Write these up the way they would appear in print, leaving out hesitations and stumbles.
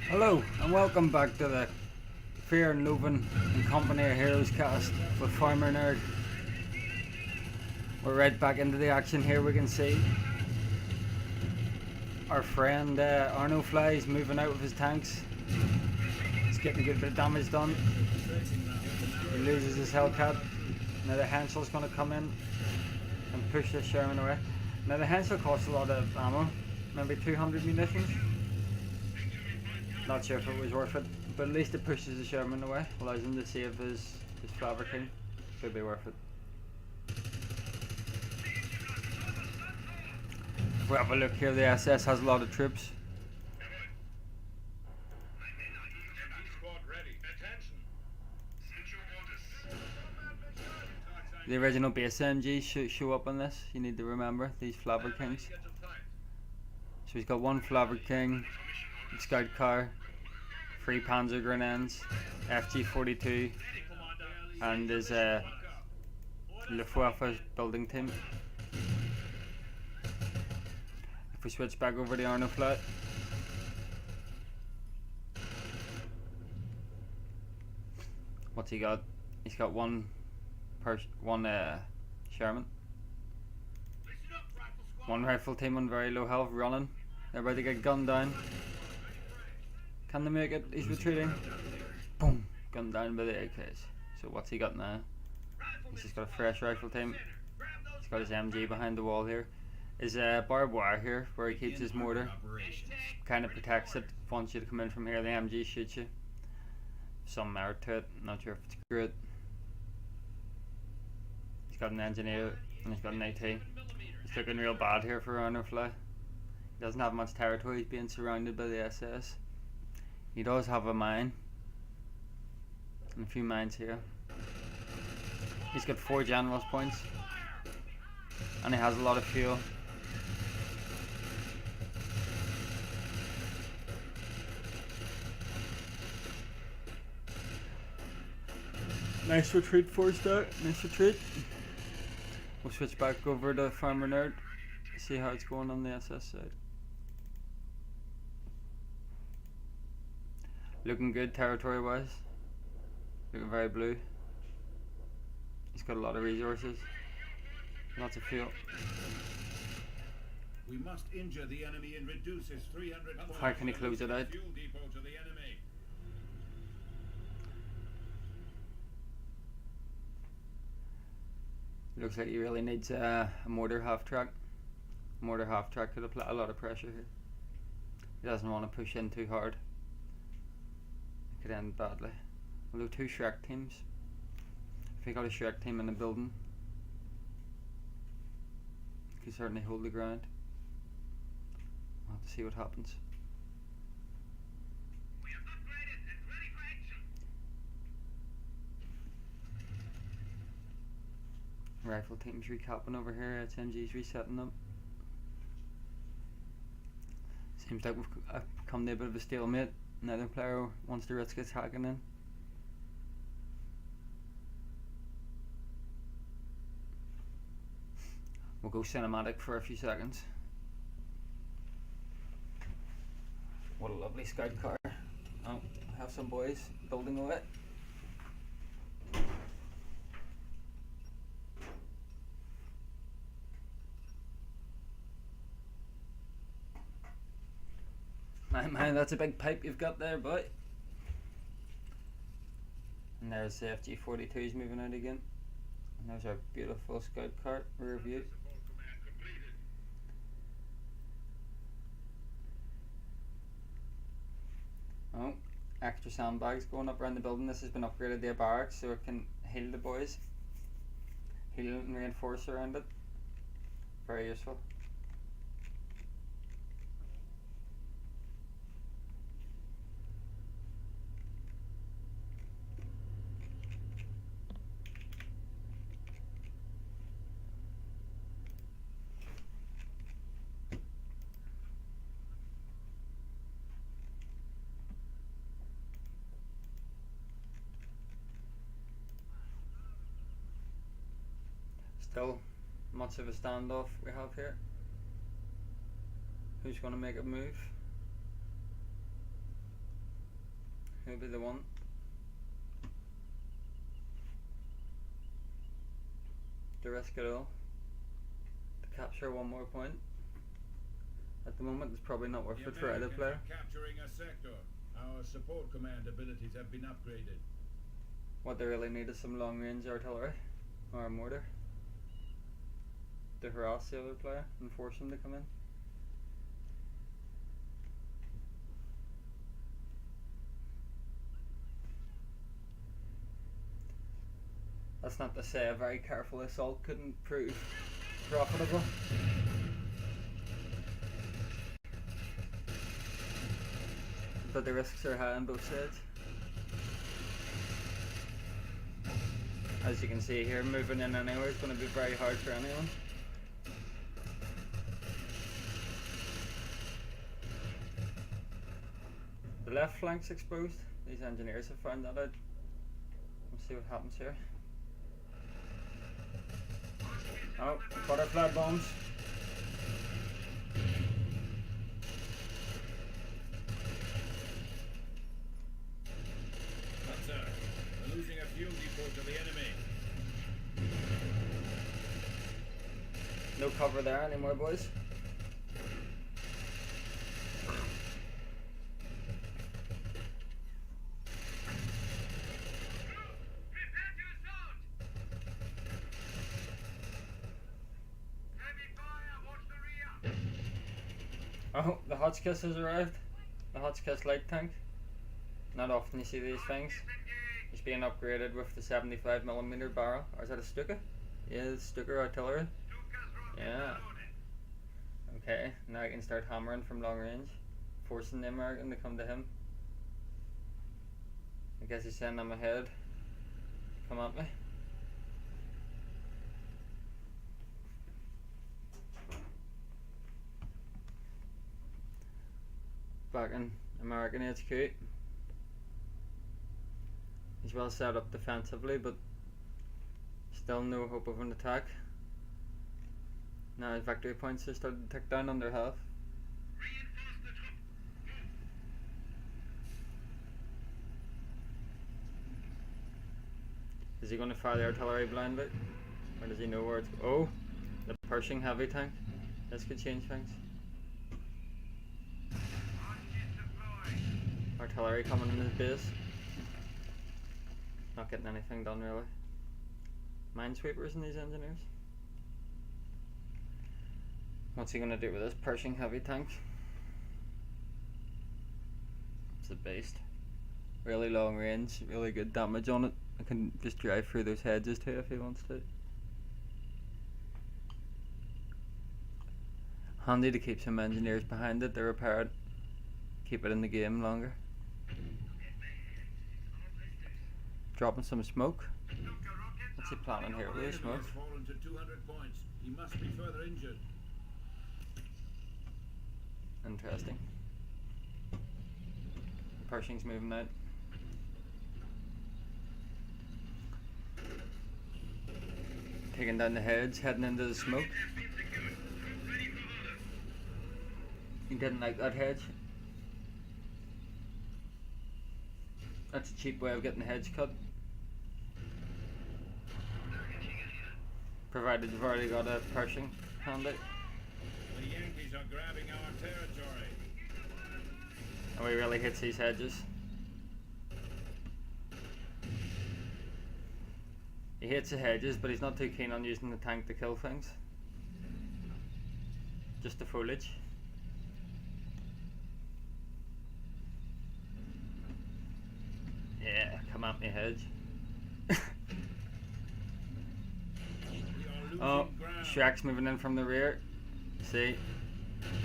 Hello and welcome back to the Fear and Loathing and Company of Heroes cast with Farmernerd. We're right back into the action here. We can see our friend arnofly is moving out with his tanks. He's getting a good bit of damage done. He loses his Hellcat. Now the Hensel's going to come in and push this Sherman away. Now the Hensel costs a lot of ammo, maybe 200 munitions. Not sure if it was worth it, but at least it pushes the Sherman away, allows him to save his Flower King. Should be worth it. If we have a look here, the SS has a lot of troops. The original base MGs show up on this, you need to remember, these Flower Kings. So he's got one Flower King, Scout Car, 3 Panzer Grenades, FG-42, and his Luftwaffe building team. If we switch back over to arnofly, what's he got? He's got one Sherman, one rifle team on very low health running. They're about to get gunned down. Can they make it? He's retreating. Boom! Gunned down by the AKs. So what's he got now? He's just got a fresh rifle team. He's got his MG behind the wall here. His barbed wire here, where he keeps his mortar, kind of protects it. Wants you to come in from here, the MG shoots you. Some merit to it, not sure if it's great. He's got an engineer and he's got an AT. He's looking real bad here for arnofly. He doesn't have much territory, he's being surrounded by the SS. He does have a mine, and a few mines here. He's got 4 generals points, and he has a lot of fuel. Nice retreat forced out, nice retreat. We'll switch back over to Farmernerd, see how it's going on the SS side. Looking good territory wise, looking very blue. He's got a lot of resources, lots of fuel. We must injure the enemy and reduce his 300 How can he close it out? fuel depot to the enemy. Looks like he really needs a mortar half track. Mortar half track could apply a lot of pressure here. He doesn't want to push in too hard. It could end badly. We'll do 2 Shrek teams. If he got a Shrek team in the building, he could certainly hold the ground. We'll have to see what happens. We are upgraded and ready for action. Rifle team's recapping over here. HMG's resetting them. Seems like we've come to a bit of a stalemate. Neither player wants to risk us hacking in. We'll go cinematic for a few seconds. What a lovely scout car. Oh, I have some boys building away. Man, that's a big pipe you've got there, boy. And there's the FG-42s moving out again. And there's our beautiful scout cart rear view. Oh, extra sandbags going up around the building. This has been upgraded to a barracks so it can heal the boys. Heal and reinforce around it. Very useful. Still much of a standoff we have here. Who's going to make a move? He'll be the one. To risk it all to capture one more point. At the moment, it's probably not worth The it for either Americans player. are capturing a sector. Our support command abilities have been upgraded. What they really need is some long-range artillery or a mortar to harass the other player and force him to come in. That's not to say a very careful assault couldn't prove profitable. But the risks are high on both sides. As you can see here, moving in anywhere is going to be very hard for anyone. The left flank's exposed. These engineers have found that out. We'll see what happens here. Oh, butterfly bombs. But sir, we're losing a fuel depot to the enemy. No cover there anymore, boys. Prepare to assault! Heavy fire, watch the rear! Oh, the Hotchkiss has arrived. The Hotchkiss light tank. Not often you see these things. Disengage! It's being upgraded with the 75mm barrel. Or is that a Stuka? Yeah, it's Stuka artillery. Stuka's rockets Yeah. are loaded. Okay, now I can start hammering from long range, forcing the American to come to him. I guess he's sending them ahead. Come at me. Back in American HQ. He's well set up defensively, but still no hope of an attack. Now his victory points are starting to tick down under half. Reinforce the troop. Is he going to fire the artillery blindly? Or does he know where it's... Oh! The Pershing heavy tank. This could change things. Hostage deployed. Artillery coming in his base. Not getting anything done really. Minesweepers in these engineers. What's he going to do with this Pershing heavy tank? It's a beast. Really long range, really good damage on it. I can just drive through those hedges too if he wants to. Handy to keep some engineers behind it to repair it. Keep it in the game longer. Dropping some smoke. Stuka rockets What's he are planning here The with the enemy smoke? has fallen to 200 points. He must be further injured. Interesting. Pershing's moving out. Taking down the hedge, heading into the smoke. has been secured. Troops ready for orders. He didn't like that hedge. That's a cheap way of getting the hedge cut. Provided you've already got a Pershing handy. The Yankees are grabbing our territory. And he really hits these hedges. He hates the hedges, but he's not too keen on using the tank to kill things. Just the foliage. Yeah, come at me, hedge. We are losing Oh, ground. Shrek's moving in from the rear. See,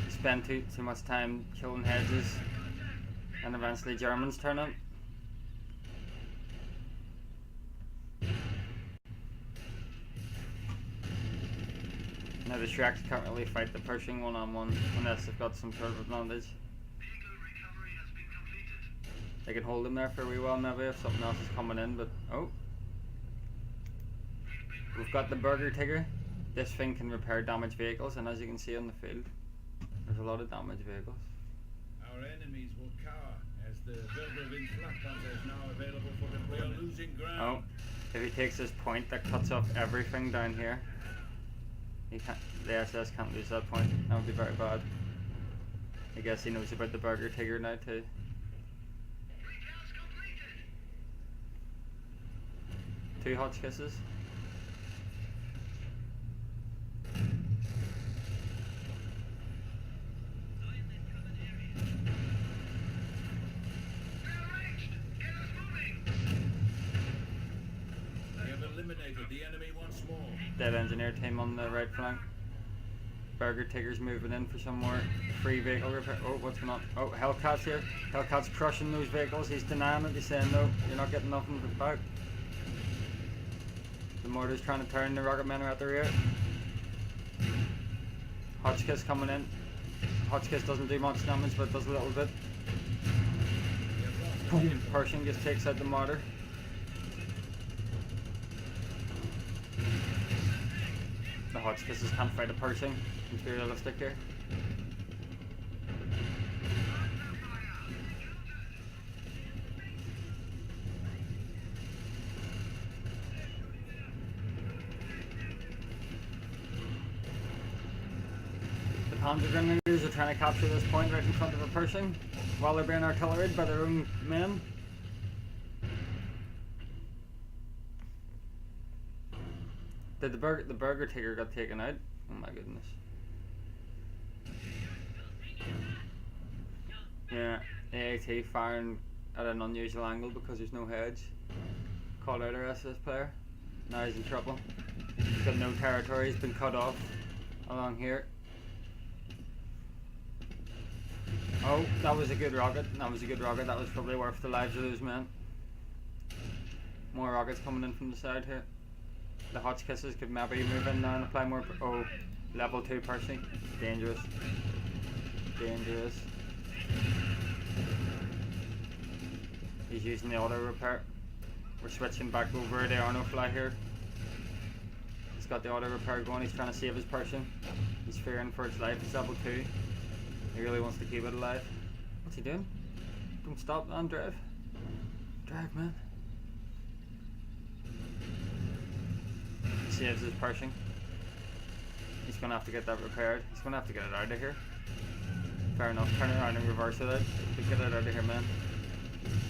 spend too much time killing hedges, and eventually Germans turn up. Now the Shreks can't really fight the Pershing one-on-one unless they've got some sort of advantage. Vehicle recovery has been completed. They can hold him there for a wee while maybe if something else is coming in, but oh. We've got the Burger Tigger. This thing can repair damaged vehicles, and as you can see on the field, there's a lot of damaged vehicles. Our enemies will cower as The Velgrovin flak hunter is now available for deployment. We are losing Oh, ground. if he takes this point, that cuts off everything down here. He can't. The SS can't lose that point. That would be very bad. I guess he knows about the burger tiger now too. Recal's completed. 2 hot kisses. Rearranged. Get us moving. We have eliminated the enemy once more. Dead engineer team on the right flank. Burger Tigger's moving in for some more free vehicle repair. Oh, what's going on? Oh, Hellcat's here. Hellcat's crushing those vehicles. He's denying it. He's saying no, you're not getting nothing back. The mortar's trying to turn. The rocket men are at the rear. Hotchkiss coming in. Hotchkiss doesn't do much damage, but does a little bit. Boom! Pershing just takes out the mortar. The Hotchkisses can't fight a Pershing. Imperialistic here. The Panzer Grenadiers are trying to capture this point right in front of a Pershing while they're being artilleried by their own men. Did the burger tiger got taken out? Oh my goodness. Yeah, AAT firing at an unusual angle because there's no hedge. Called out our SS player. Now he's in trouble. He's got no territory, he's been cut off along here. Oh, that was a good rocket. That was a good rocket. That was probably worth the lives of those men. More rockets coming in from the side here. The Hotchkisses could maybe move in now and apply more. Oh, level 2 Pershing. Dangerous. Dangerous. He's using the auto repair. We're switching back over to the arnofly here. He's got the auto repair going. He's trying to save his Pershing. He's fearing for its life. It's level 2. He really wants to keep it alive. What's he doing? Don't stop, man. Drive. Drive, man. He saves his Pershing. He's going to have to get that repaired. He's going to have to get it out of here. Fair enough. Turn it around and reverse it out. But get it out of here, man.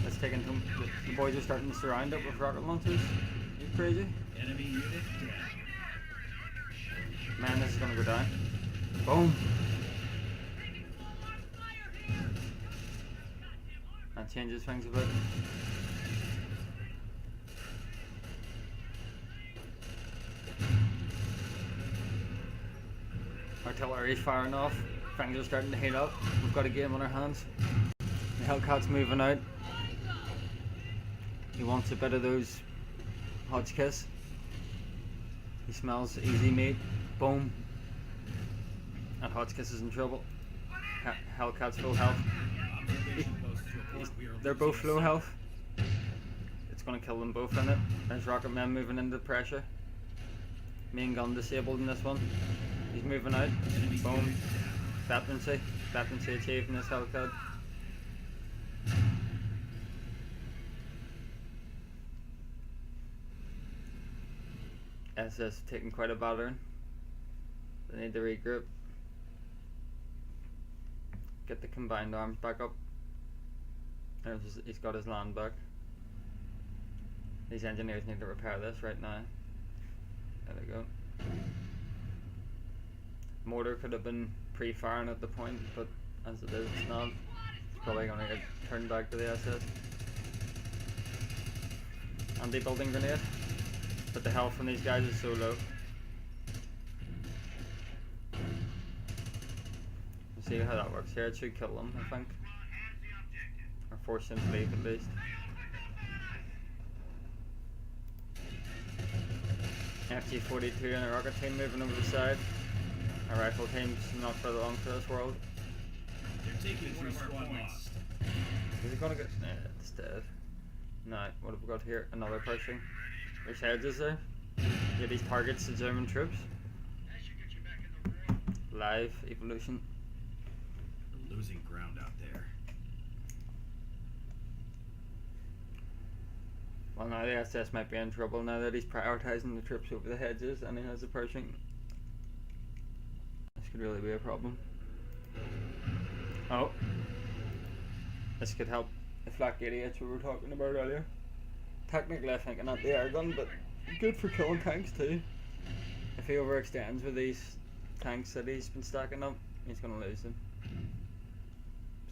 Let's take it home. The boys are starting to surround it with rocket launchers. You crazy? Enemy unit down. Man, this is going to go down. Boom. That changes things a bit. Artillery's firing off. Things are starting to heat up. We've got a game on our hands. The Hellcat's moving out. He wants a bit of those Hotchkiss. He smells easy meat. Boom. That Hotchkiss is in trouble. Hellcat's full health. They're both low health. It's going to kill them both in it. There's rocket men moving into pressure. Main gun disabled in this one. He's moving out. Boom. Veterancy. Veterancy achieved in this Hellcat. SS taking quite a battering. They need to regroup. Get the combined arms back up. He's got his land back. These engineers need to repair this right now. There we go. Mortar could have been pre-firing at the point, but as it is, it's not. It's probably going to get turned back to the SS. Anti-building grenade. But the health from these guys is so low. We'll see how that works here. It should kill them, I think. Or force them to leave at least. FG-42 and a rocket team moving over the side. Our rifle team's not for long for this world. They're taking one of our points. Is it gonna get... Nah, it's dead. Now, what have we got here? Another Pershing. There's heads, is there? Yeah, these targets the German troops. Live evolution. We're losing ground out there. Well, now the SS might be in trouble now that he's prioritising the troops over the hedges and he has a Pershing. This could really be a problem. Oh. This could help the flak idiots we were talking about earlier. Technically I think not the air gun, but good for killing tanks too. If he overextends with these tanks that he's been stacking up, he's going to lose them.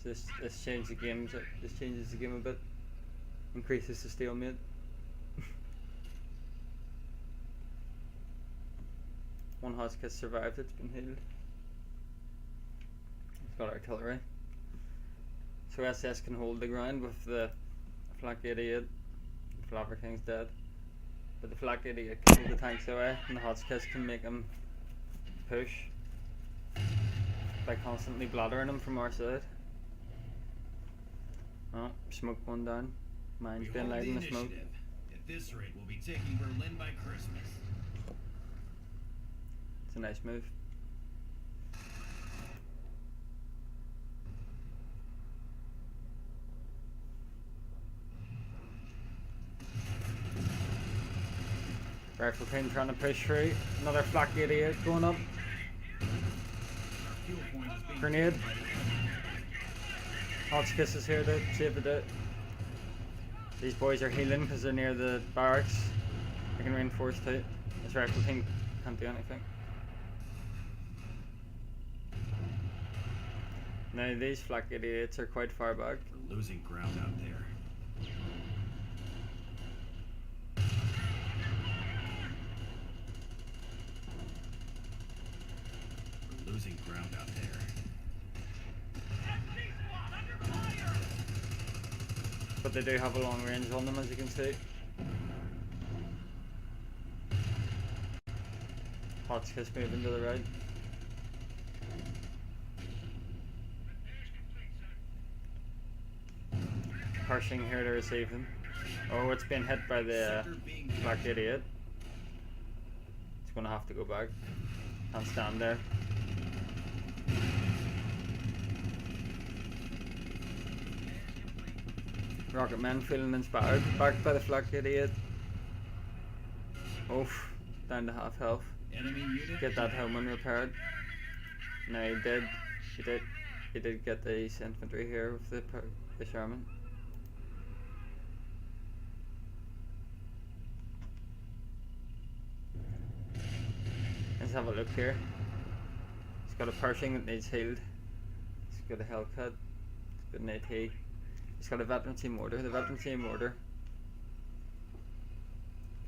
So this changes the game. This changes the game a bit. Increases the stalemate. One Hotchkiss survived. It's been healed. It's got artillery. So SS can hold the ground with the flak 88. The Flapper King's dead. But the flak 88 can hold the tanks away, and the Hotchkiss can make them push by constantly bladdering them from our side. Oh, smoke going down. Mine's being light in the smoke. At this rate, we'll be taking Berlin by Christmas. It's a nice move. Rifle team trying to push through. Another flak 88 going up. Grenade. Hotchkiss is here to save the day. These boys are healing because they're near the barracks. They can reinforce too. This rifle team can't do anything. Now these flak 88s are quite far back. We're losing ground out there. We're losing ground out there. But they do have a long range on them, as you can see. Hotchkiss moving to the right. Pershing here to receive him. Oh, it's been hit by the flak 88. It's going to have to go back. Can't stand there. Rocket men feeling inspired. Backed by the flak 88. Oof. Down to half health. Get that helmet repaired. No, he did. He did get the East infantry here with the Sherman. Let's have a look here. He's got a Pershing that needs healed. He's got a Hellcat. He's got an AT. He's got a veterancy mortar. The veterancy mortar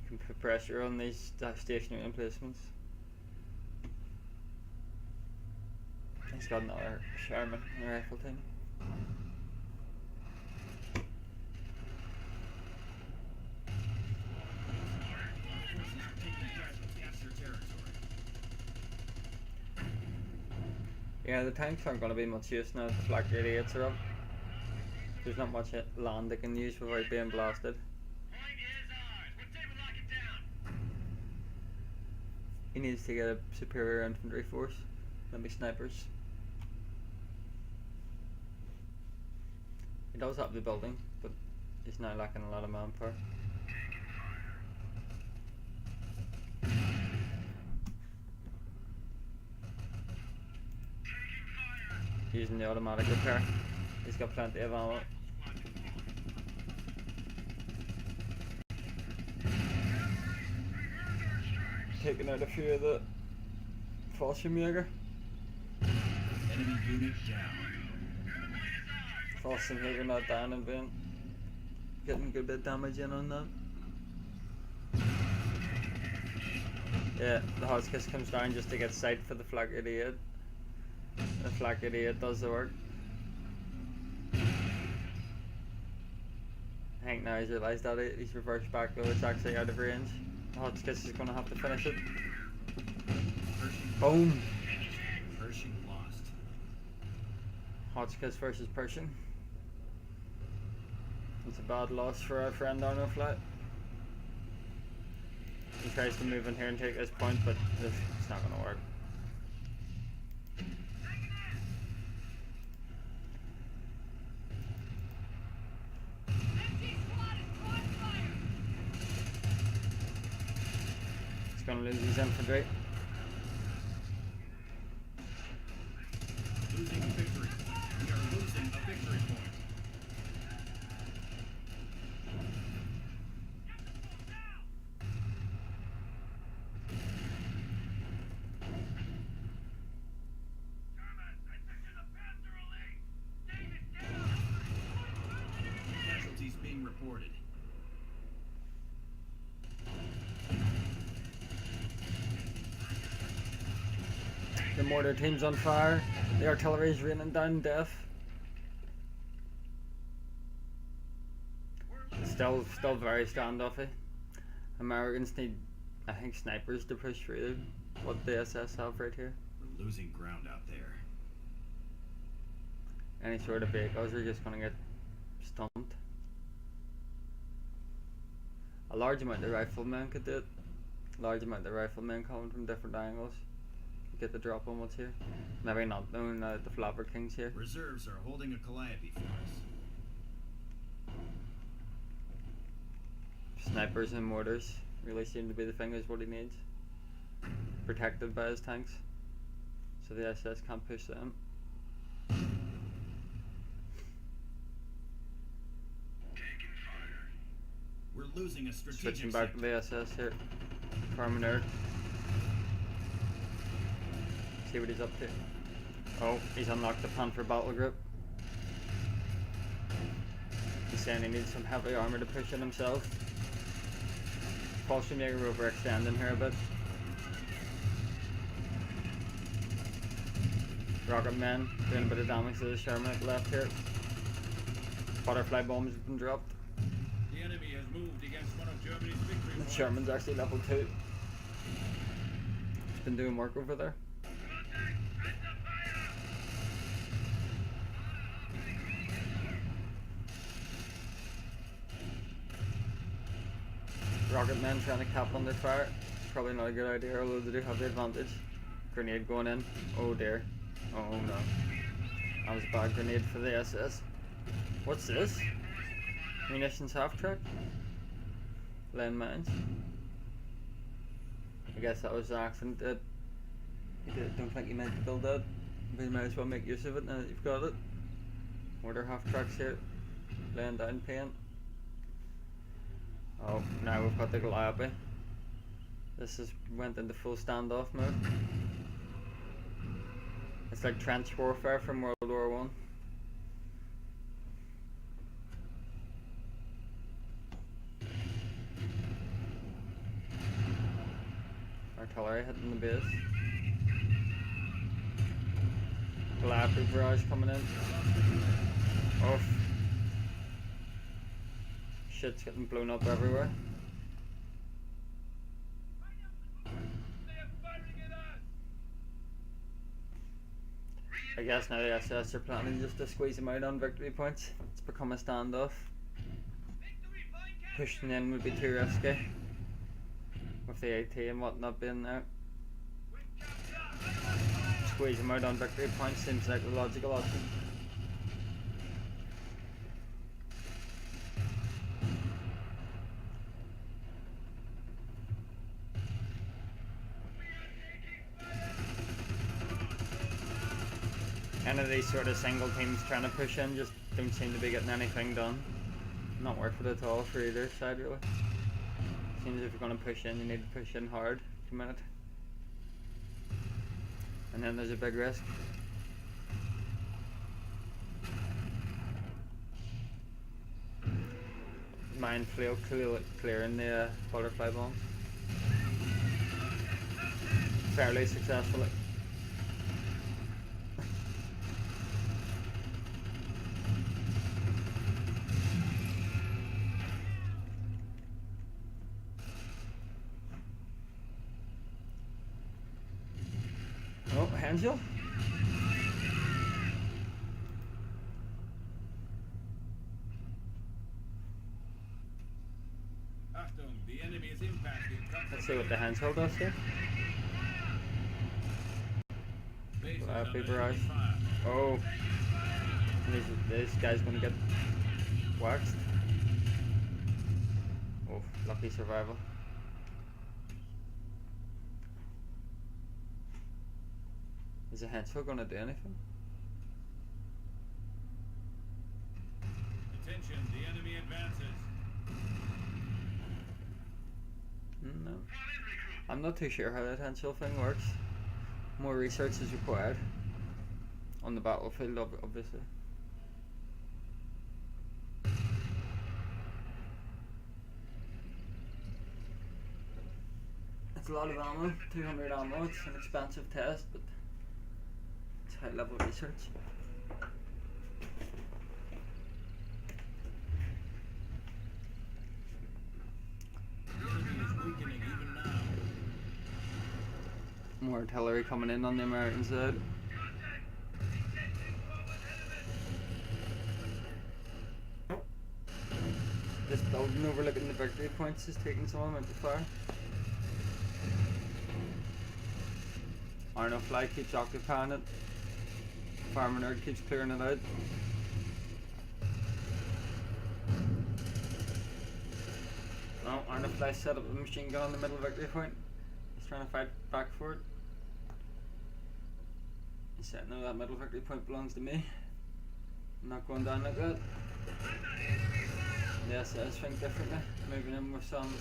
can put pressure on these stationary emplacements. He's got another Sherman in the rifle team. Yeah, the tanks aren't going to be much use now that the flak 88s are up. There's not much land they can use without being blasted. He needs to get a superior infantry force, maybe snipers. He does have the building, but he's now lacking a lot of manpower. Using the automatic repair. He's got plenty of ammo. Taking out a few of the Fallschirmjäger. Enemy unit down. Fallschirmjäger not down and being getting a good bit of damage in on that. Yeah, the Hotchkiss comes down just to get sight for the flak 88. The flak 88 does the work. I think now he's realised that he's reversed back though, it's actually out of range. The Hotchkiss is going to have to finish it. Boom! Pershing lost. Hotchkiss versus Pershing. It's a bad loss for our friend arnofly. He tries to move in here and take this point, but it's not going to work. gonna lose his infantry. Losing victory. We are losing a victory point. Casualties being reported. The mortar team's on fire. The artillery's raining down death. Still very standoffy. Americans need, I think, snipers to push through what the SS have right here. We're losing ground out there. Any sort of vehicles are just gonna get stumped. A large amount of riflemen could do it. Large amount of riflemen coming from different angles. Get the drop on what's here. Maybe not knowing that the Flapper King's here. Reserves are holding a calliope for us. Snipers and mortars really seem to be the thing is what he needs. Protected by his tanks. So the SS can't push them. We're losing a strategic Switching back to sector. the SS here. Farmernerd. See what he's up to. Oh, he's unlocked the plan for battle group. He's saying he needs some heavy armor to push in himself. Possibly maybe overextending here a bit. Rocket men doing a bit of damage to the Sherman at the left here. Butterfly bombs have been dropped. The enemy has moved against one of Germany's victory The points. Sherman's actually level 2. He's been doing work over there. Rocket men trying to cap under fire. Probably not a good idea, although they do have the advantage. Grenade going in. Oh dear. Oh no. That was a bad grenade for the SS. What's this? Munitions half track? Land mines. I guess that was an accident. Don't think you meant to build that. But you might as well make use of it now that you've got it. Mortar half tracks here. Laying down paint. Oh, now we've got the Calliope. This has went into full standoff mode. It's like trench warfare from World War One. Artillery hitting the base. Calliope barrage coming in. Off. Shit's getting blown up everywhere. I guess now the SS are planning just to squeeze them out on victory points. It's become a standoff. Pushing in would be too risky. With the AT and whatnot being there. Squeeze them out on victory points seems like the logical option. Any of these sort of single teams trying to push in just don't seem to be getting anything done. Not worth it at all for either side really. Seems if you're going to push in, you need to push in hard, commit it. And then there's a big risk. Minefield clearing the butterfly bombs. Fairly successfully. Oh, Hansel. Achtung, the enemy is impacted. Let's see what the Hansel does here. Bases Calliope under barrage. enemy fire. Oh. This guy's gonna get waxed. Oh, lucky survival. Is a hedgehog gonna do anything? Attention, the enemy advances. No. I'm not too sure how the tensile thing works. More research is required on the battlefield, obviously. It's a lot of ammo, 200 ammo. It's an expensive test, but it's high level research. The enemy is weakening even now. More artillery coming in on the American side. This building overlooking the victory points is taking some amount of fire. Arnofly keeps occupying it. Farmernerd keeps clearing it out. Well, Arnofly set up a machine gun on the middle victory point. He's trying to fight back for it. He said, no, that middle victory point belongs to me. I'm not going down like that. The SS think differently, moving in with some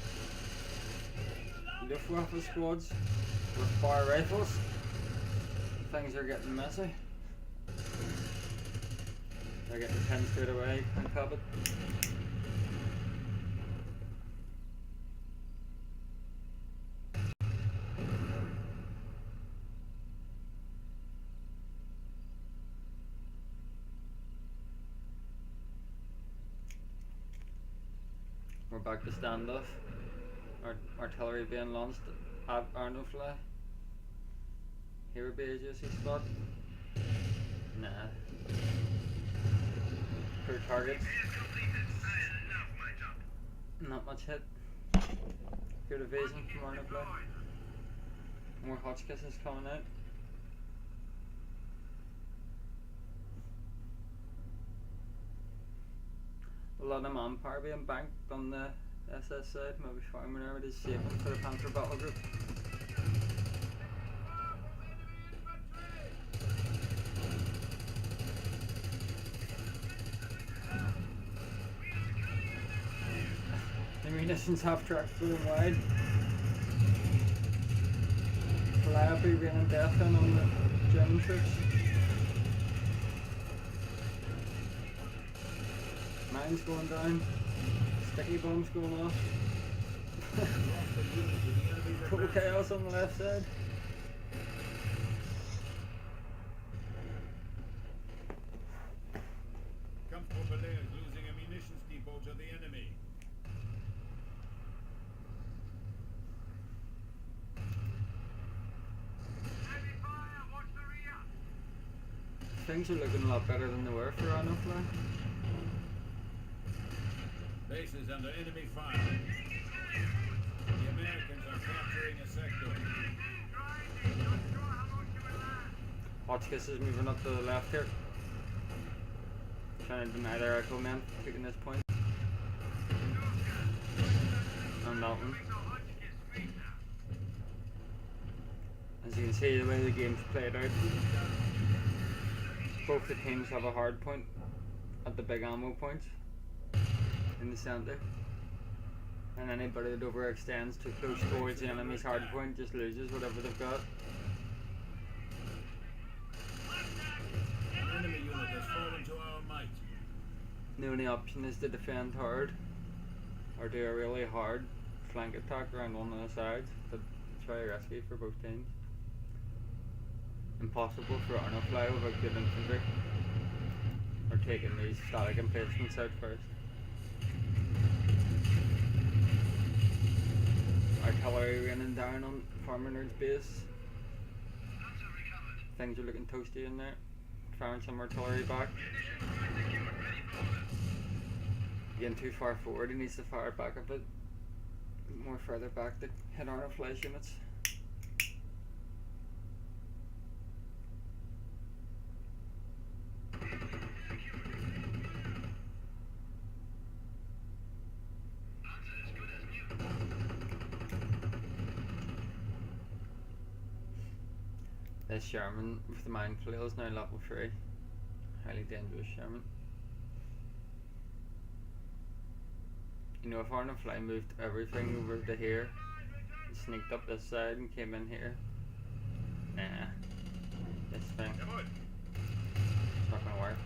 Luftwaffe squads with fire rifles. Things are getting messy. They're getting pinned straight away, can't help it. We're back to standoff. Artillery being launched at arnofly. Here would be a juicy spot. Nah. Per targets. Not much hit. Good evasion from arnofly. More Hotchkisses coming out. A lot of manpower being banked on the SS side. Maybe Farmernerd is shaping for the Panther battle group. The munitions half tracked going wide. Calliope raining death in on the German troops. Mines going down. Sticky bombs going off. Total chaos on the left side. Comfortable Berlin losing a munitions depot to the enemy. Things are looking a lot better than they were for arnofly. Bases under enemy fire. The Americans are capturing a sector. Hotchkiss is moving up to the left here. Trying to deny their echo men taking this point. And that one. As you can see, the way the game's played out, both the teams have a hard point at the big ammo point in the centre, and anybody that overextends too close towards the enemy's hard point just loses whatever they've got. An enemy unit has fallen to our might. The only option is to defend hard or do a really hard flank attack around one of the sides, but it's very risky for both teams. Impossible for arnofly without good infantry or taking these static emplacements out first. Artillery raining down on Farmernerd's base. Things are looking toasty in there. Firing some artillery back. Getting too far forward, he needs to fire back a bit more further back to hit arnofly's units. This Sherman with the mine flail is now level 3. Highly dangerous Sherman. You know, if arnofly moved everything over to here, and sneaked up this side and came in here, nah, this thing, it's not gonna work.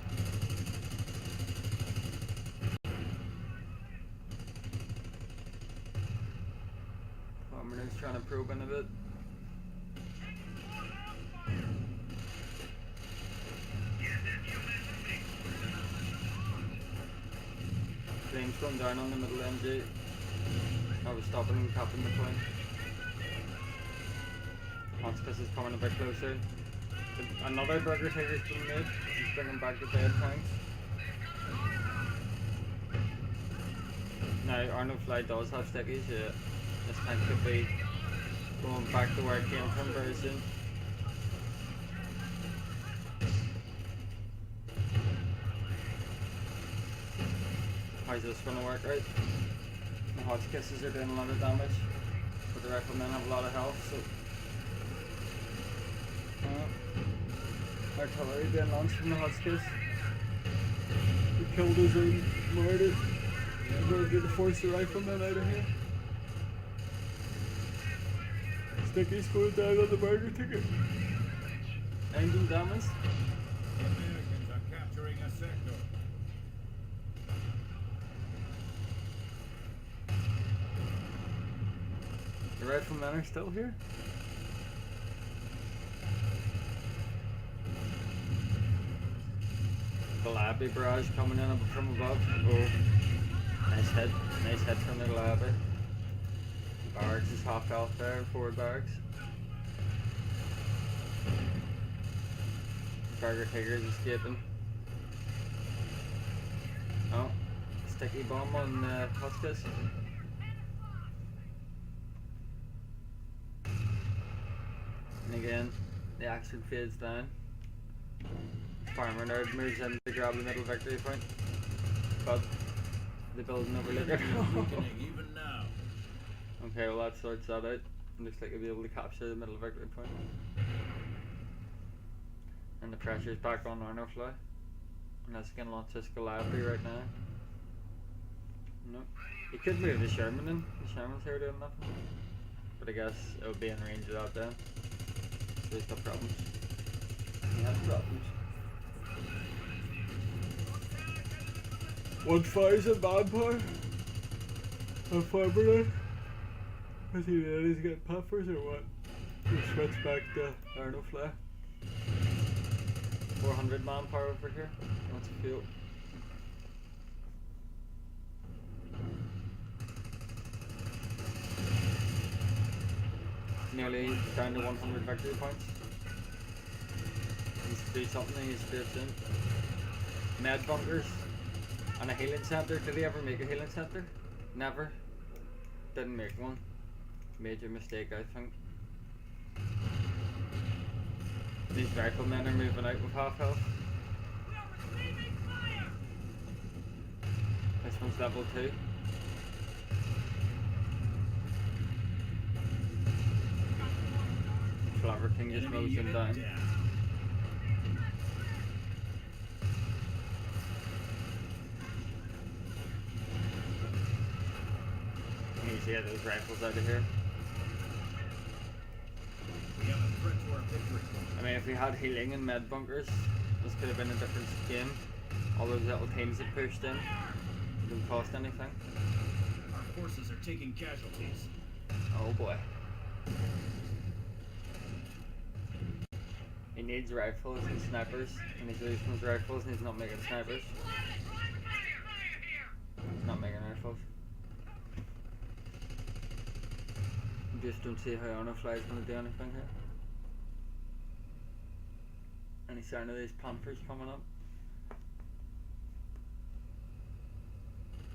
Farmernerd's trying to probe in a bit. Flames going down on the middle MG. I was stopping and capping the point. Hotspot is coming a bit closer. Another burger tiger's been made. He's bringing back the dead tanks. Now arnofly does have stickies, yeah. This tank could be going back to where it came from very soon. How's this gonna work out? The Hotchkisses are doing a lot of damage, but the riflemen have a lot of health, so artillery being launched from the Hotchkiss. We killed his own murder. We're going to force the riflemen out of here. Sticky's going down on the murder ticket. Engine damage. The Americans are capturing a sector. The riflemen are still here. Galabi barrage coming in from above. Oh, nice hit from the Galabi. Barracks is half health there, forward barracks. Burger Tiger's escaping. Oh, sticky bomb on Hotchkiss. And again, the action fades down. Farmernerd moves in to grab the middle victory point, but the building overlooker. Weakening even now. Okay, well that sorts that out. Looks like he'll be able to capture the middle victory point. And the pressure's back on arnofly. Unless he can launch this Galabi right now. No. He could move the Sherman in. The Sherman's here doing nothing. But I guess it would be in range of that then. So he's got problems. He has problems. 1,000 manpower. A Farmernerd. Is he ready to get puffers or what? We'll switch back to arnofly. 400 manpower over here. Lots of fuel. Nearly down to 100 victory points. Needs to do something, he needs to do it soon. Med bunkers and a healing center. Did he ever make a healing center? Never. Didn't make one. Major mistake, I think. These riflemen are moving out with half health. This one's level 2. Flower King just mows them down. We need to get those rifles out of here. We have a threat to our victory. I mean, if we had healing and med bunkers, this could have been a different game. All those little teams that pushed in didn't cost anything. Our forces are taking casualties. Oh boy. He needs rifles and snipers, and he's losing his rifles and he's not making snipers. He's not making rifles. Just don't see how arnofly is going to do anything here. Any sign of these Panthers coming up?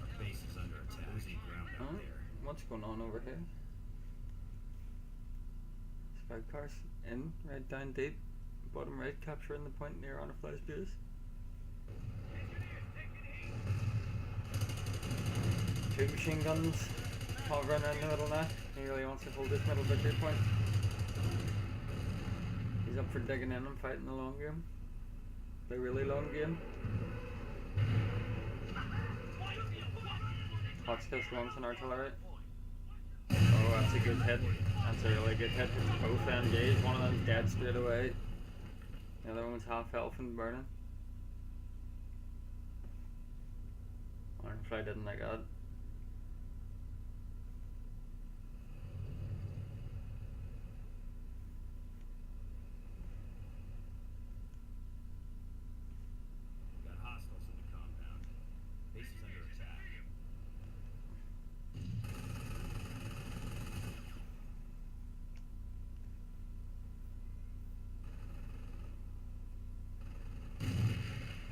Our base is under attack. Losing ground out Oh, there. what's going on over here? Scout cars in, right down deep. Bottom right, capturing the point near arnofly's base. Two machine guns hovering around the middle now. He really wants to hold this middle victory point. He's up for digging in and fighting the long game. The really long game. Hotchkiss launching artillery. Oh, that's a good hit. That's a really good hit. It's both MGs. One of them's dead straight away. The other one's half health and burning. Arnofly didn't like that. Got hostiles in the compound. Base is under attack.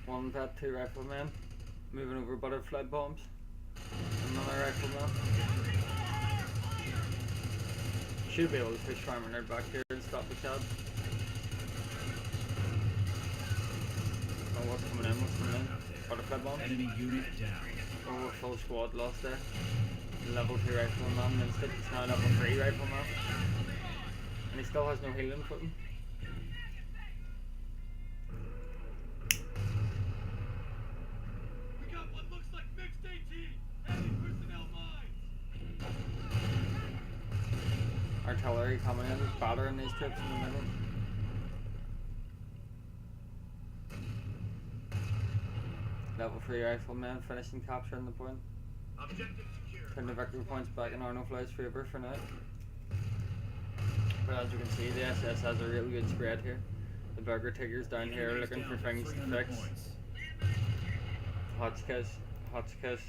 One vet, 2 riflemen. Moving over butterfly bombs. Another rifleman. Should be able to push Farmernerd back here and stop the cab. Oh, what's coming in? What's coming in? Butterfly bomb. Enemy unit down. Oh, a full squad lost there. Level 2 rifleman missed it. It's now level 3 rifleman. And he still has no healing for him. We got what looks like mixed AT. Heavy personnel mines. Artillery coming in, battering these troops in the middle. Level 3 riflemen finishing capturing the point. Objective secure. Turn the victory points back in Arnofly's favour for now. But as you can see, the SS has a real good spread here. The burger tiggers down here Enemies looking down for to things to 300 fix. points. Hotchkiss,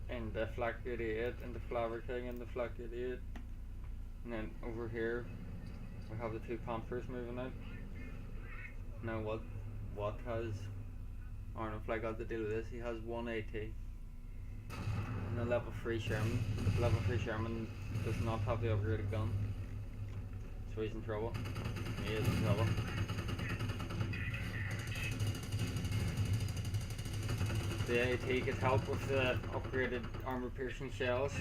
and the Flak 88, and the Flower King, and the Flak 88. And then over here, we have the 2 Panthers moving out. Now what has Arnofly got to deal with this? He has 1 AT. And a level 3 Sherman. The level 3 Sherman does not have the upgraded gun. So he's in trouble. He is in trouble. The AT could help with the upgraded armor piercing shells.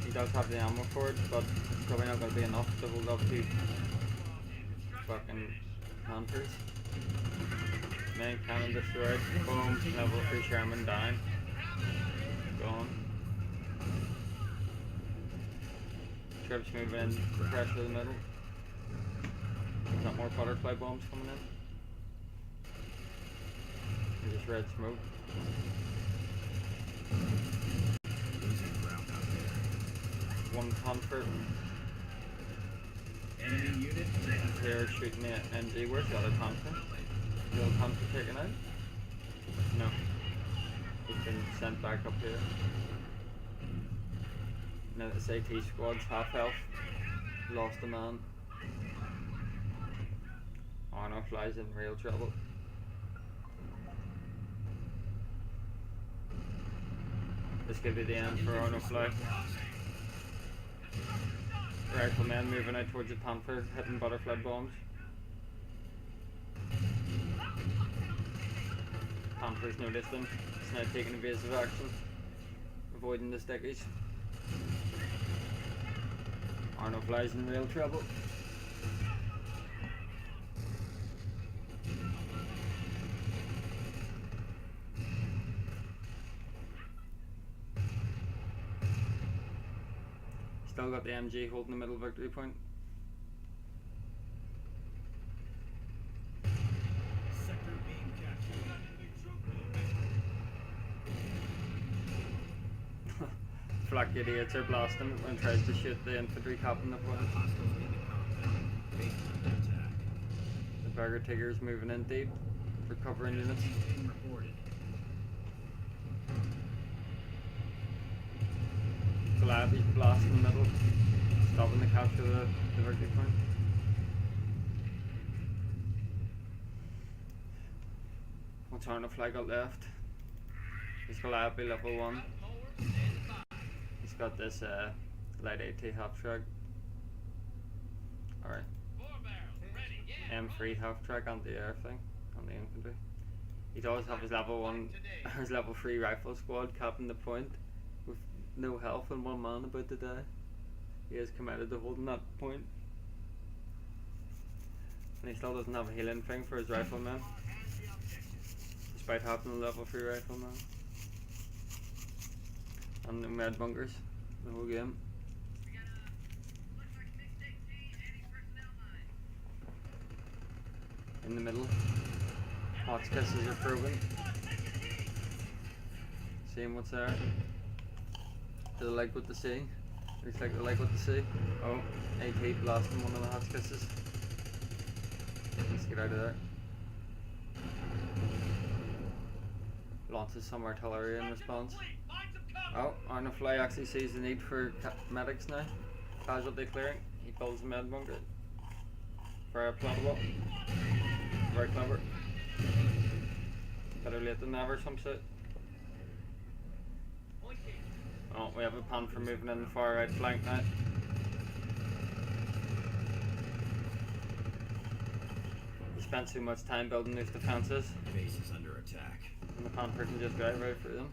He does have the ammo for it, but it's probably not going to be enough to hold up to fucking Panthers. Main cannon destroyed. Boom. Level 3 Sherman down. Gone. Troops moving in. Pressure the middle. There's not more butterfly bombs coming in. There's just red smoke. Losing ground out there. 1 Panther. Enemy unit down. They're shooting the MG. Where's the other Panther? The other Panther taken out? No. He's been sent back up here. Now this AT squad's half health. Lost a man. Arnofly's in real trouble. This could be the end for Arnofly. Riflemen moving out towards the Panther, hitting butterfly bombs. Panther's noticed them. It's now taking evasive action, avoiding the stickies. Arnofly's in real trouble. Still got the MG holding the middle victory point. Sector being captured. Flak idiots are blasting when it tries to shoot the infantry capping the point. Hostiles in the compound. Base is under attack. The burger tiggers moving in deep, recovering units. Being reported. Goliath blasting in the middle, stopping the capture of the victory point. What's Arnofly got left? He's Goliath level 1. He's got this light AT half track. Alright. M3 half track on the air thing, on the infantry. He does have his level 1, his level 3 rifle squad capping the point with no health and 1 man about to die. He is committed to holding that point. And he still doesn't have a healing thing for his rifleman, despite having a level 3 rifleman. And the med bunkers the whole game. In the middle, Hotskisses are probing, seeing what's there. Do they like what they see? Looks like they like what they see. Oh, AK blasting one of the Hotskisses. Let's get out of there. Launches some artillery in response. Oh, arnofly actually sees the need for medics now. Casualty clearing. He builds a med bunker. Very plausible. Very clever. Better late than never, some say. Oh, we have a panther moving in the far right flank now. He spent too much time building these defences. Base is under attack. And the panther can just drive right through them.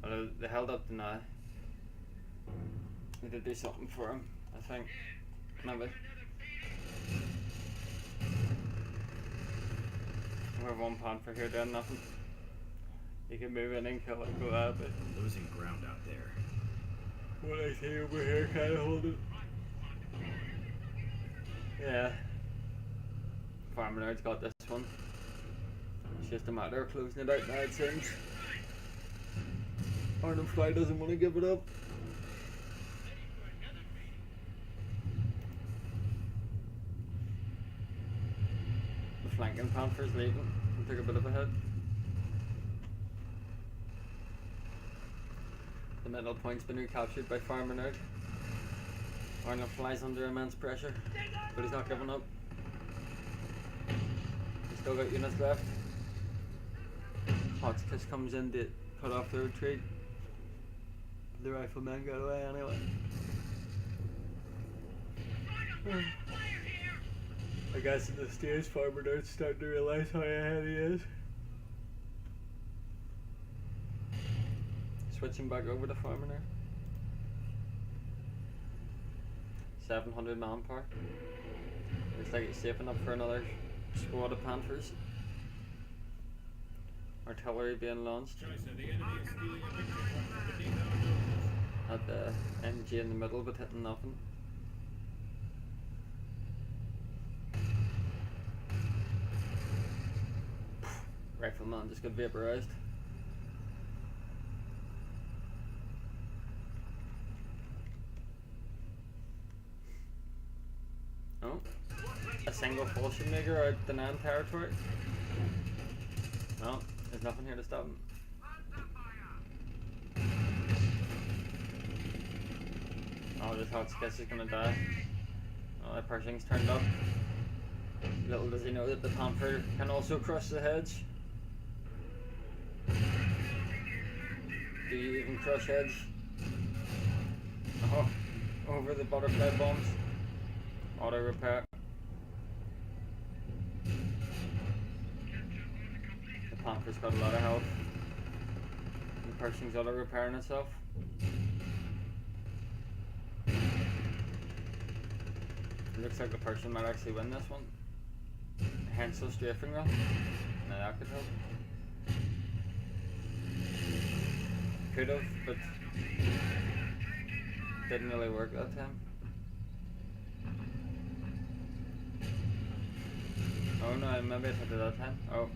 Although they held up to now. Need to do something for him, I think. Maybe. We have one panther here doing nothing. You can move in and kill it, go at it. Losing ground out there. What I see over here, kind of holding. Yeah. Farmernerd's got this one. It's just a matter of closing it out now, it seems. Arnofly doesn't want to give it up. The flanking panther's leaving. He took a bit of a hit. The middle point's been recaptured by Farmernerd. Arnofly's under immense pressure, but he's not giving up. He's still got units left. Hotskiss comes in to cut off the retreat. The riflemen got away anyway. I guess at this stage, Farmernerd's starting to realise how ahead he is. Switching back over to Farmernerd. 700 manpower. Looks like he's saving up for another squad of Panthers. Artillery being launched. Had the MG in the middle but hitting nothing. Rifleman just got vaporized. Oh, a single Fulton maker out the Nan territory. No, there's nothing here to stop him. Oh, this Hotskiss is gonna die. Oh, that Pershing's turned up. Little does he know that the Panther can also crush the hedge. Do you even crush hedge? Oh, over the butterfly bombs. Auto repair. The Panther's got a lot of health. The Pershing's auto repairing itself. It looks like the Pershing might actually win this one. Hence the strafing run. Now that could help. Could have, but didn't really work that time. Oh no, maybe it hit it that time. Oh,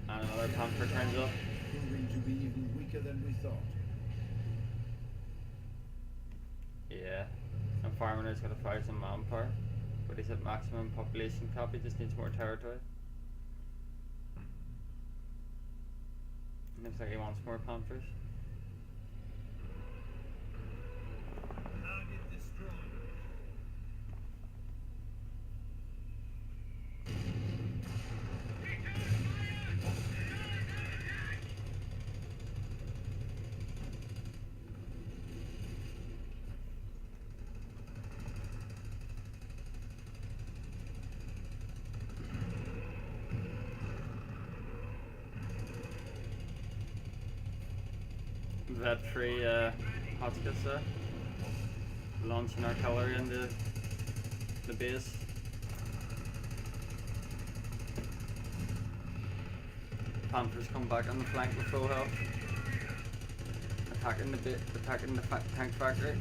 and another Panther turns up. Proving to be even weaker than we thought. Yeah, and Farmernerd's got 1,000 manpower, but he's at maximum population cap, he just needs more territory. Looks like he wants more Panthers. Target destroyed. Vet free Hotskiss there. Launching artillery into the base. Panthers come back on the flank with full health. Attacking the tank factory.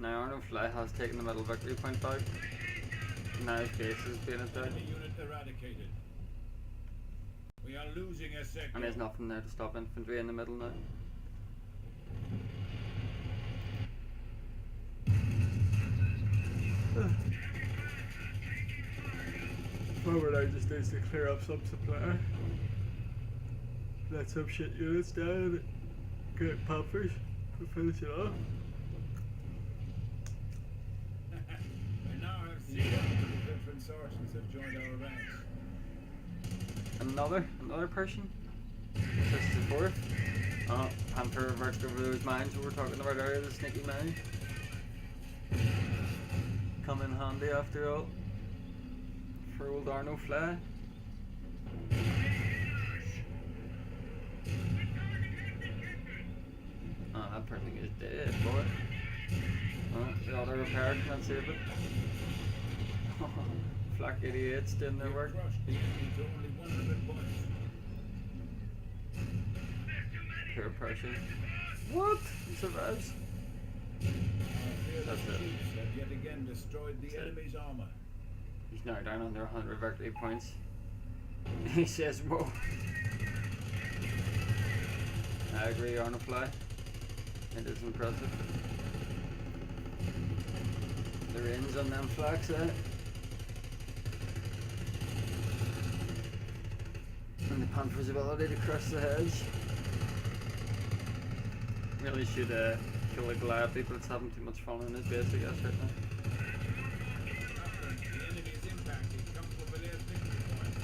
Now arnofly has taken the middle victory point back. Now his base is being attacked. Enemy unit eradicated. We are losing a sector. And there's nothing there to stop infantry in the middle now. Farmernerd just needs to clear up some supply. Let some shit units down and get Panthers to finish it off. We now have 3 different sergeants have joined our ranks. Another person? This is the fourth. Oh, Panther reversed over those mines we were talking about earlier, the sneaky mine. Come in handy after all. For old arnofly. Oh, that person is dead, boy. Oh, the auto repair can't save it. Flak idiots doing their work. Crushed the enemy to only 100 points. Pure pressure. What? He survives. That's it. Chiefs have yet again destroyed the enemy's armor. He's now down under 100 victory points. He says, whoa. I agree, arnofly. It is impressive. The range on them flags, And the Panther's ability to crush the hedge. Really should kill the Goliath, but it's having too much fun in his base, I guess, right now. The enemy is impacted. Comfortable with their victory point.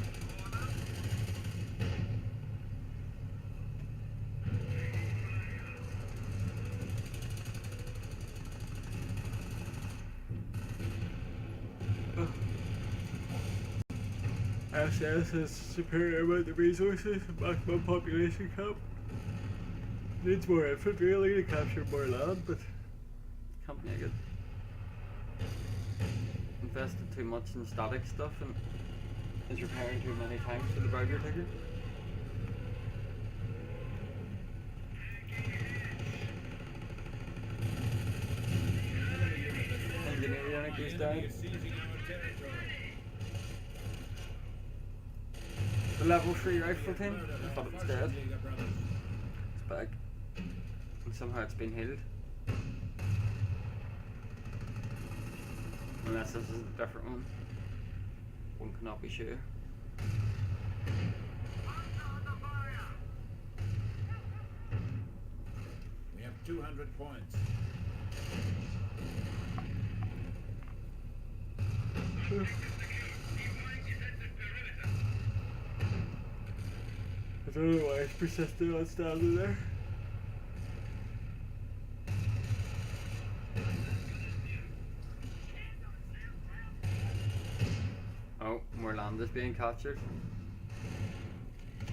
SS has superior amount of resources, maximum population cap. Needs more infantry really to capture more land, but can't make it. Invested too much in static stuff and is repairing too many tanks for the burger ticker. Engineer unit goes The down. enemy is seizing our territory. The level 3 rifle team, I thought it was dead. Schwarzenegger brothers. It's back. And somehow it's been healed. Unless this is a different one. One cannot be sure. We have 200 points. I don't know why it's persistent on standing there. Oh, more land is being captured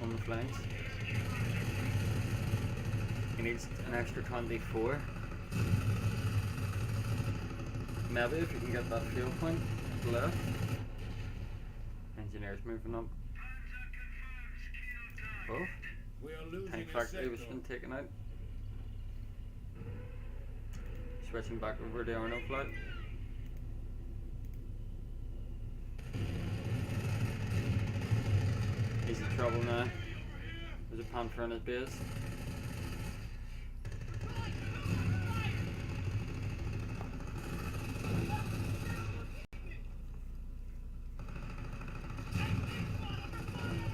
on the flanks. He needs an extra 24. Maybe if you can get that field point to the left. Engineers moving up. Oh, We are losing tank a factory was sector. been taken out. Switching back over to arnofly. He's in trouble now. There's a Panther on his base.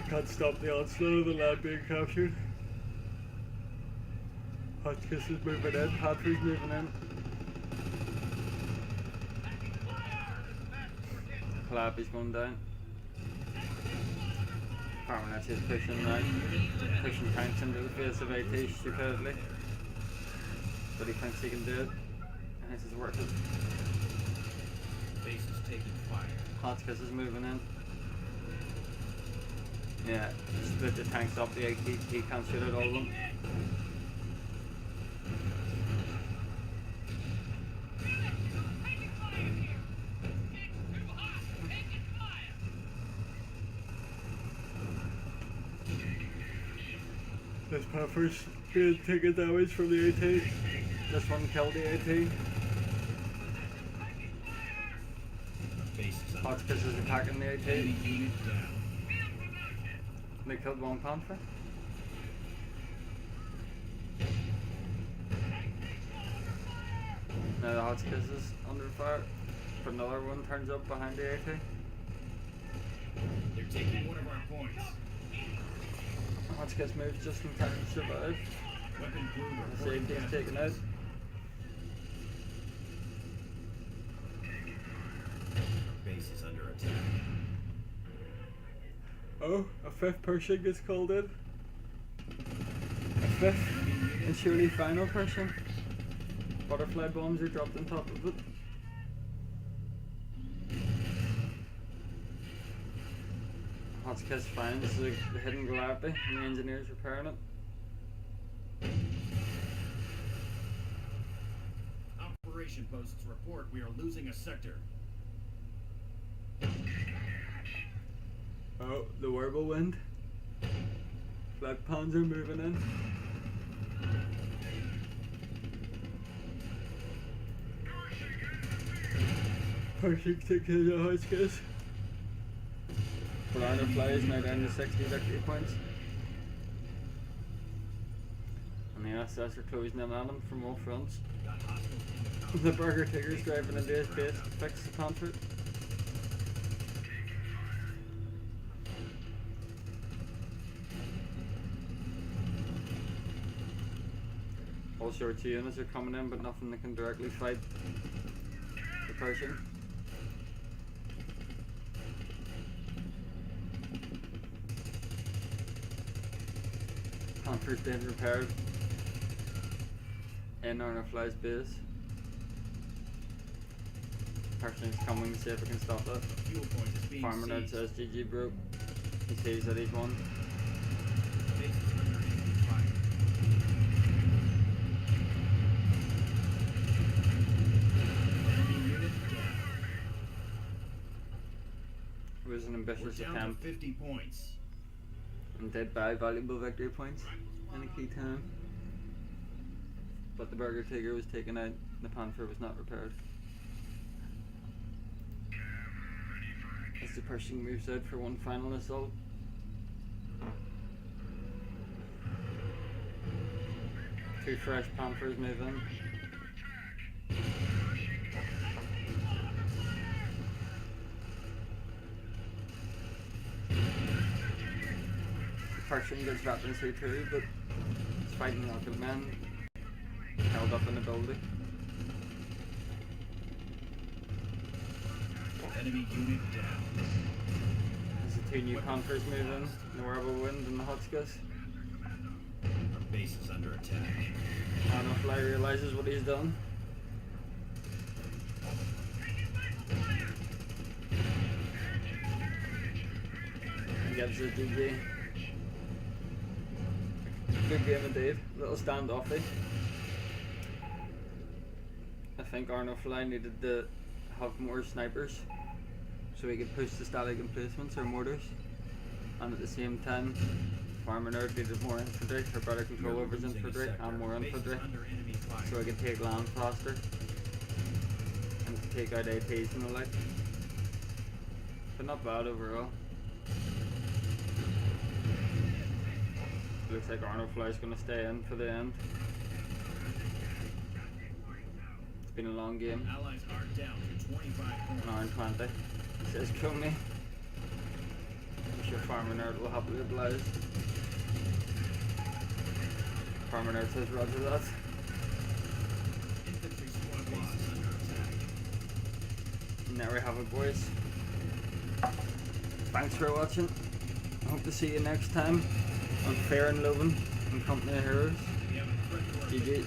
Can't stop the onslaught of the land being captured. Hotchkiss is moving in, Panther's moving in. Calabi's going down. Farmernerd is pushing now. Pushing tanks into the face of AT stupidly. But he thinks he can do it. And this is worth it. Base is taking fire. Hotchkiss is moving in. Yeah, split the tanks up, he can't shoot at all of them. This Puffer's being taking damage from the AT. This one killed the AT. Base is under Hotchkiss is attacking the AT. enemy unit down. They killed one Panther. Now the Hotchkiss is under fire, but another one turns up behind the AT. They're taking one of our points. Hotchkiss moves just in time to survive. Weapon crew The reporting safety's taken out. Base is under attack. Oh, a fifth person gets called in. A fifth and surely final person. Butterfly bombs are dropped on top of it. Hotchkiss finds the hidden gravity and the engineers repairing it. Operation posts report we are losing a sector. Oh, the whirlwind. Flag pans are moving in. Pershing takes the Hotchkiss. But arnofly is now down to 60 victory points. And the SS are closing in on him from all fronts. Got hostiles in The Burger Tiger's driving into his base to fix the Panther. All sorts of units are coming in, but nothing that can directly fight the Pershing. Panther's being repaired in arnofly's base. Pershing's coming to see if we can stop that. fuel point is being Farmernerd seized. says GG broke. He sees that he's won. Base is under enemy fire. Enemy unit down. It was an We're ambitious down attempt to 50 points. and did buy valuable victory points in a key time. But the Burger Tiger was taken out and the Panther was not repaired. As the Pershing moves out for one final assault. Two fresh Panthers move in. The Pershing gets veterancy too, but it's fighting rocket men held up in the building. Enemy unit down. There's the two new Panthers moving, the whirlwind and the Hotchkiss. Our base is under attack. Arnofly realizes what he's done. And gives it GG. Good game indeed. Little standoffy. I think Arnofly needed to have more snipers so he could push the static emplacements or mortars, and at the same time Farmernerd needed more infantry for better control over his infantry and more infantry so he could take land faster and to take out ATs and the like. But not bad overall. Looks like Arnofly's going to stay in for the end. It's been a long game. Allies are down to 25 points. An hour and 20. He says kill me. I'm sure Farmernerd will happily oblige. Farmernerd says roger that. Infantry squad base is under attack. And there we have it, boys. Thanks for watching. I hope to see you next time on Fair and Loven and Company of Heroes. We have a threat to our GG.